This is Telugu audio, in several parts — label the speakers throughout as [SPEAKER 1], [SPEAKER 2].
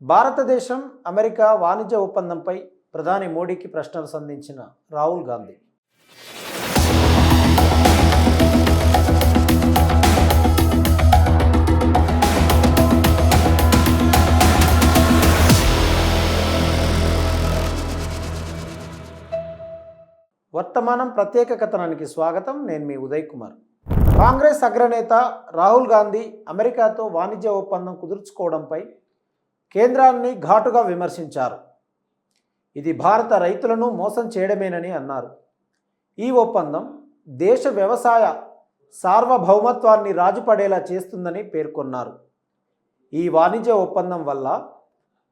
[SPEAKER 1] భారతదేశం అమెరికా వాణిజ్య ఒప్పందంపై ప్రధాని మోడీకి ప్రశ్నలు సంధించిన రాహుల్ గాంధీ. వర్తమానం ప్రత్యేక కథనానికి స్వాగతం. నేను మీ ఉదయ్ కుమార్. కాంగ్రెస్ అగ్రనేత రాహుల్ గాంధీ అమెరికాతో వాణిజ్య ఒప్పందం కుదుర్చుకోవడంపై కేంద్రాన్ని ఘాటుగా విమర్శించారు. ఇది భారత రైతులను మోసం చేయడమేనని అన్నారు. ఈ ఒప్పందం దేశ వ్యవసాయ సార్వభౌమత్వాన్ని రాజుపడేలా చేస్తుందని పేర్కొన్నారు. ఈ వాణిజ్య ఒప్పందం వల్ల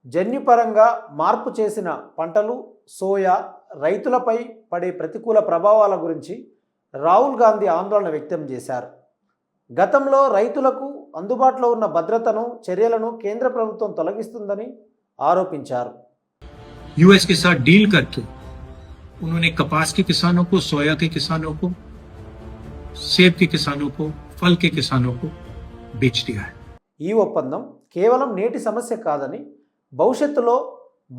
[SPEAKER 1] జన్యుపరంగా మార్పు చేసిన పంటలు, సోయా రైతులపై పడే ప్రతికూల ప్రభావాల గురించి రాహుల్ గాంధీ ఆందోళన వ్యక్తం చేశారు. గతంలో రైతులకు అందుబాటులో ఉన్న భద్రతను, చర్యలను కేంద్ర ప్రభుత్వం తొలగిస్తుందని ఆరోపించారు.
[SPEAKER 2] यूएस के साथ डील करके उन्होंने कपास के किसानों को, सोया के किसानों को, सेब के किसानों को, फल के किसानों को बेच दिया है.
[SPEAKER 1] ఈ ఒప్పందం కేవలం నేటి సమస్య కాదని, భవిష్యత్తులో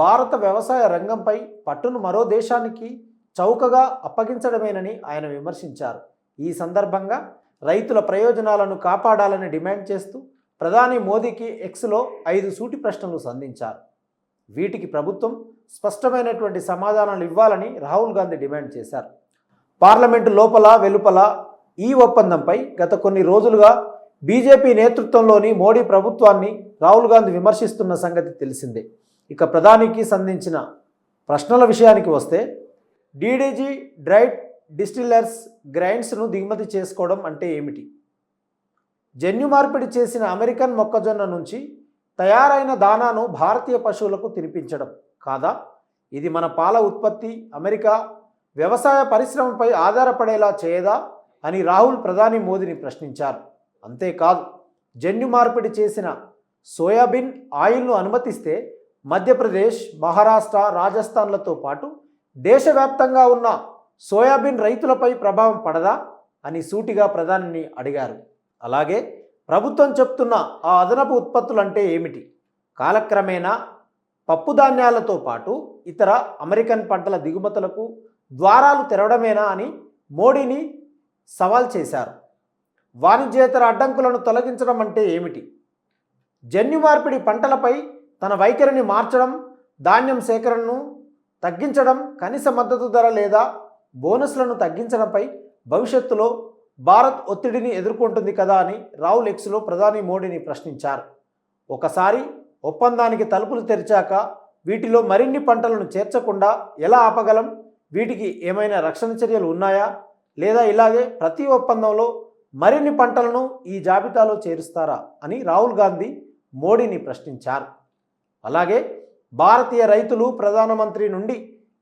[SPEAKER 1] భారత వ్యవసాయ రంగంపై పట్టును మరో దేశానికి చౌకగా అప్పగించడమేనని ఆయన విమర్శించారు. ఈ సందర్భంగా రైతుల ప్రయోజనాలను కాపాడాలని డిమాండ్ చేస్తూ ప్రధాని మోదీకి ఎక్స్లో 5 సూటి ప్రశ్నలు సంధించారు. వీటికి ప్రభుత్వం స్పష్టమైనటువంటి సమాధానాలు ఇవ్వాలని రాహుల్ గాంధీ డిమాండ్ చేశారు. పార్లమెంటు లోపల వెలుపల ఈ ఒప్పందంపై గత కొన్ని రోజులుగా బీజేపీ నేతృత్వంలోని మోడీ ప్రభుత్వాన్ని రాహుల్ గాంధీ విమర్శిస్తున్న సంగతి తెలిసిందే. ఇక ప్రధానికి సంధించిన ప్రశ్నల విషయానికి వస్తే, డీడీజీ డ్రైడ్ డిస్టిల్లర్స్ గ్రైండ్స్ను దిగుమతి చేసుకోవడం అంటే ఏమిటి? జన్యు మార్పిడి చేసిన అమెరికన్ మొక్కజొన్న నుంచి తయారైన దానాను భారతీయ పశువులకు తినిపించడం కాదా? ఇది మన పాల ఉత్పత్తి అమెరికా వ్యవసాయ పరిశ్రమపై ఆధారపడేలా చేయదా అని రాహుల్ ప్రధాని మోదీని ప్రశ్నించారు. అంతేకాదు, జన్యు మార్పిడి చేసిన సోయాబీన్ ఆయిల్ను అనుమతిస్తే మధ్యప్రదేశ్, మహారాష్ట్ర, రాజస్థాన్లతో పాటు దేశవ్యాప్తంగా ఉన్న సోయాబీన్ రైతులపై ప్రభావం పడదా అని సూటిగా ప్రధానిని అడిగారు. అలాగే ప్రభుత్వం చెప్తున్న ఆ అదనపు ఉత్పత్తులు అంటే ఏమిటి? కాలక్రమేణా పప్పు ధాన్యాలతో పాటు ఇతర అమెరికన్ పంటల దిగుమతులకు ద్వారాలు తెరవడమేనా అని మోడీని సవాల్ చేశారు. వాణిజ్యేతర అడ్డంకులను తొలగించడం అంటే ఏమిటి? జన్యు మార్పిడి పంటలపై తన వైఖరిని మార్చడం, ధాన్యం సేకరణను తగ్గించడం, కనీస మద్దతు ధర లేదా బోనస్లను తగ్గించడంపై భవిష్యత్తులో భారత్ ఒత్తిడిని ఎదుర్కొంటుంది కదా అని రాహుల్ ఎక్స్లో ప్రధాని మోడీని ప్రశ్నించారు. ఒకసారి ఒప్పందానికి తలుపులు తెరిచాక వీటిలో మరిన్ని పంటలను చేర్చకుండా ఎలా ఆపగలం? వీటికి ఏమైనా రక్షణ చర్యలు ఉన్నాయా? లేదా ఇలాగే ప్రతి ఒప్పందంలో మరిన్ని పంటలను ఈ జాబితాలో చేరుస్తారా అని రాహుల్ గాంధీ మోడీని ప్రశ్నించారు. అలాగే భారతీయ రైతులు ప్రధానమంత్రి నుండి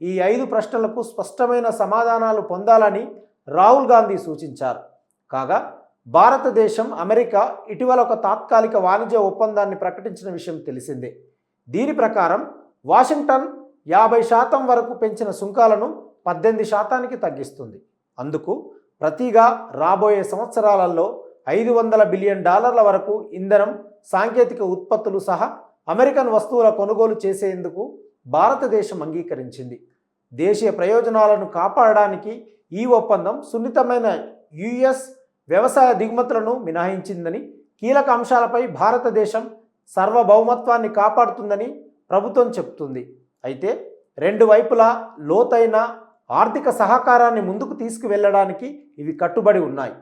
[SPEAKER 1] ఈ 5 ప్రశ్నలకు స్పష్టమైన సమాధానాలు పొందాలని రాహుల్ గాంధీ సూచించారు. కాగా భారతదేశం, అమెరికా ఇటీవల ఒక తాత్కాలిక వాణిజ్య ఒప్పందాన్ని ప్రకటించిన విషయం తెలిసిందే. దీని ప్రకారం వాషింగ్టన్ 50% వరకు పెంచిన సుంకాలను 18% తగ్గిస్తుంది. అందుకు ప్రతిగా రాబోయే సంవత్సరాలలో $500 బిలియన్ వరకు ఇంధనం, సాంకేతిక ఉత్పత్తులు సహా అమెరికన్ వస్తువుల కొనుగోలు చేసేందుకు భారతదేశం అంగీకరించింది. దేశీయ ప్రయోజనాలను కాపాడడానికి ఈ ఒప్పందం సున్నితమైన యుఎస్ వ్యవసాయ దిగుమతులను మినహాయించిందని, కీలక అంశాలపై భారతదేశం సార్వభౌమత్వాన్ని కాపాడుతుందని ప్రభుత్వం చెబుతుంది. అయితే రెండు వైపులా లోతైన ఆర్థిక సహకారాన్ని ముందుకు తీసుకువెళ్లడానికి ఇవి కట్టుబడి ఉన్నాయి.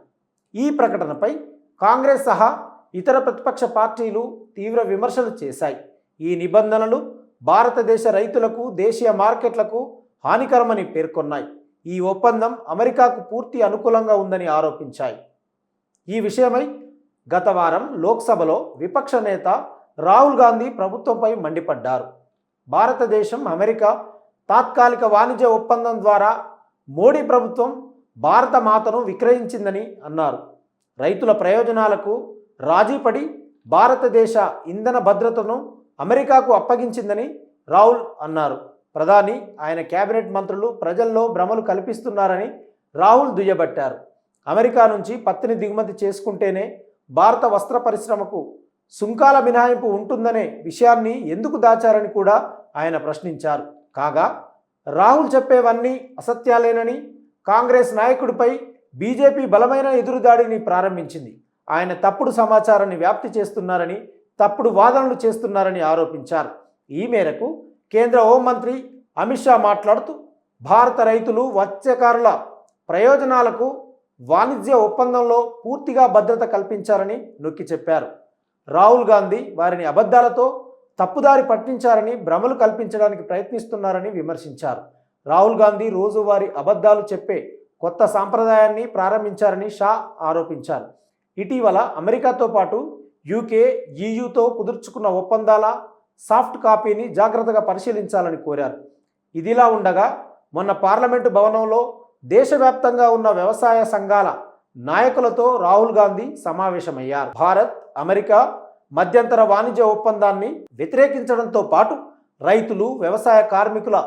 [SPEAKER 1] ఈ ప్రకటనపై కాంగ్రెస్ సహా ఇతర ప్రతిపక్ష పార్టీలు తీవ్ర విమర్శలు చేశాయి. ఈ నిబంధనలు భారతదేశ రైతులకు, దేశీయ మార్కెట్లకు హానికరమని పేర్కొన్నాయి. ఈ ఒప్పందం అమెరికాకు పూర్తి అనుకూలంగా ఉందని ఆరోపించాయి. ఈ విషయమై గత వారం లోక్సభలో విపక్ష నేత రాహుల్ గాంధీ ప్రభుత్వంపై మండిపడ్డారు. భారతదేశం, అమెరికా తాత్కాలిక వాణిజ్య ఒప్పందం ద్వారా మోడీ ప్రభుత్వం భారత మాతను విక్రయించిందని అన్నారు. రైతుల ప్రయోజనాలకు రాజీపడి భారతదేశ ఇంధన భద్రతను అమెరికాకు అప్పగించిందని రాహుల్ అన్నారు. ప్రధాని, ఆయన కేబినెట్ మంత్రులు ప్రజల్లో భ్రమలు కల్పిస్తున్నారని రాహుల్ దుయ్యబట్టారు. అమెరికా నుంచి పత్తిని దిగుమతి చేసుకుంటేనే భారత వస్త్ర పరిశ్రమకు సుంకాల మినహాయింపు ఉంటుందనే విషయాన్ని ఎందుకు దాచారని కూడా ఆయన ప్రశ్నించారు. కాగా రాహుల్ చెప్పేవన్నీ అసత్యాలేనని, కాంగ్రెస్ నాయకుడిపై బీజేపీ బలమైన ఎదురుదాడిని ప్రారంభించింది. ఆయన తప్పుడు సమాచారాన్ని వ్యాప్తి చేస్తున్నారని, తప్పుడు వాదనలు చేస్తున్నారని ఆరోపించారు. ఈ మేరకు కేంద్ర హోంమంత్రి అమిత్ షా మాట్లాడుతూ భారత రైతులు, మత్స్యకారుల ప్రయోజనాలకు వాణిజ్య ఒప్పందంలో పూర్తిగా భద్రత కల్పించారని నొక్కి చెప్పారు. రాహుల్ గాంధీ వారిని అబద్ధాలతో తప్పుదారి పట్టించారని, భ్రమలు కల్పించడానికి ప్రయత్నిస్తున్నారని విమర్శించారు. రాహుల్ గాంధీ రోజువారీ అబద్ధాలు చెప్పే కొత్త సాంప్రదాయాన్ని ప్రారంభించారని షా ఆరోపించారు. ఇటీవల అమెరికాతో పాటు యూకే, ఈయూతో కుదుర్చుకున్న ఒప్పందాల సాఫ్ట్ కాపీని జాగ్రత్తగా పరిశీలించాలని కోరారు. ఇదిలా ఉండగా మొన్న పార్లమెంటు భవనంలో దేశవ్యాప్తంగా ఉన్న వ్యవసాయ సంఘాల నాయకులతో రాహుల్ గాంధీ సమావేశమయ్యారు. భారత్, అమెరికా మధ్యంతర వాణిజ్య ఒప్పందాన్ని వ్యతిరేకించడంతో పాటు రైతులు, వ్యవసాయ కార్మికుల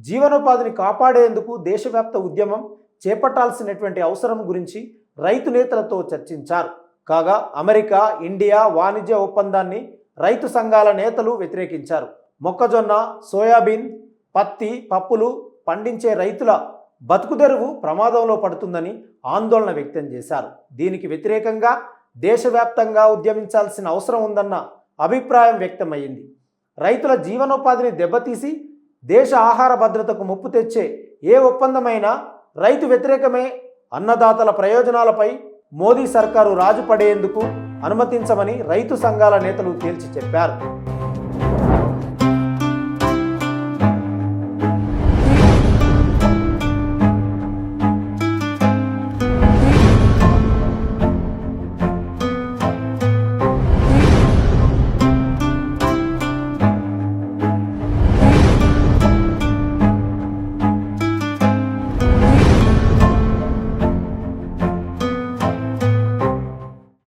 [SPEAKER 1] జీవనోపాధిని కాపాడేందుకు దేశవ్యాప్త ఉద్యమం చేపట్టాల్సినటువంటి అవసరం గురించి రైతు నేతలతో చర్చించారు. కాగా అమెరికా, ఇండియా వాణిజ్య ఒప్పందాన్ని రైతు సంఘాల నేతలు వ్యతిరేకించారు. మొక్కజొన్న, సోయాబీన్, పత్తి, పప్పులు పండించే రైతుల బతుకుదెరువు ప్రమాదంలో పడుతుందని ఆందోళన వ్యక్తం చేశారు. దీనికి వ్యతిరేకంగా దేశవ్యాప్తంగా ఉద్యమించాల్సిన అవసరం ఉందన్న అభిప్రాయం వ్యక్తమైంది. రైతుల జీవనోపాధిని దెబ్బతీసి దేశ ఆహార భద్రతకు ముప్పు తెచ్చే ఏ ఒప్పందమైనా రైతు వ్యతిరేకమే. అన్నదాతల ప్రయోజనాలపై మోదీ సర్కారు రాజు పడేందుకు అనుమతించమని రైతు సంఘాల నేతలు తేల్చి చెప్పారు.